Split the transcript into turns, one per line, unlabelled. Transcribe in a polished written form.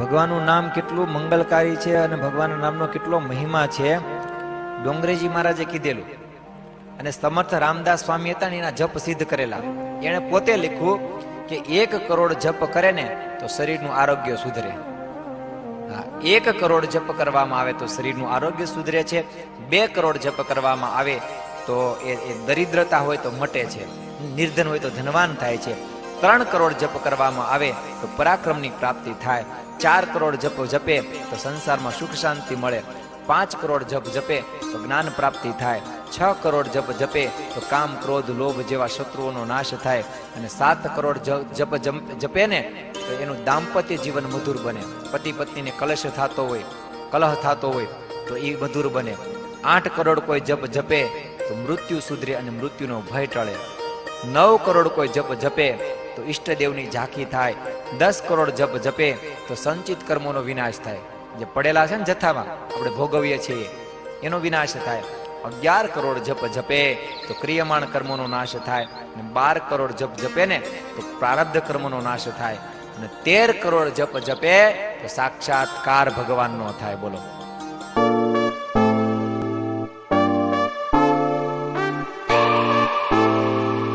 ભગવાનનું નામ કેટલું મંગલકારી છે અને ભગવાનના નામનો કેટલો મહિમા છે ડોંગરેજી મહારાજે કીધેલું. અને સમર્થ રામદાસ સ્વામી હતા ને એના જપ સિદ્ધ કરેલા. એણે પોતે લખ્યું કે 1 કરોડ જપ કરે ને તો શરીરનું આરોગ્ય સુધરે. 1 કરોડ જપ કરવામાં આવે તો શરીરનું આરોગ્ય સુધરે છે. 2 કરોડ જપ કરવામાં આવે તો એ દરિદ્રતા હોય તો મટે છે, નિર્ધન હોય તો ધનવાન થાય છે. 3 કરોડ જપ કરવામાં આવે તો પરાક્રમની પ્રાપ્તિ થાય. 4 કરોડ જપ જપે તો સંસારમાં સુખ શાંતિ મળે. 5 કરોડ જપ જપે તો જ્ઞાન પ્રાપ્તિ થાય. 6 કરોડ જપ જપે તો કામ ક્રોધ લોભ જેવા શત્રુઓનો નાશ થાય. અને 7 કરોડ જપ જપે ને તો એનું દાંપત્ય જીવન મધુર બને. પતિ પત્નીને કલશ થતો હોય, કલહ થતો હોય તો એ મધુર બને. 8 કરોડ કોઈ જપ જપે તો મૃત્યુ સુધરે અને મૃત્યુનો ભય ટળે. 9 કરોડ કોઈ જપ જપે તો ઈષ્ટદેવની ઝાંખી થાય. 10 કરોડ જપ જપે તો સંચિત કર્મોનો વિનાશ થાય. જે પડેલા છે ને જથ્થામાં આપણે ભોગવીએ છીએ એનો વિનાશ થાય. 11 કરોડ જપ જપે તો ક્રિયમાણ કર્મોનો નાશ થાય. અને 12 કરોડ જપ જપે ને તો પ્રારબ્ધ કર્મોનો નાશ થાય. અને 13 કરોડ જપ જપે તો સાક્ષાત્કાર ભગવાનનો થાય. બોલો.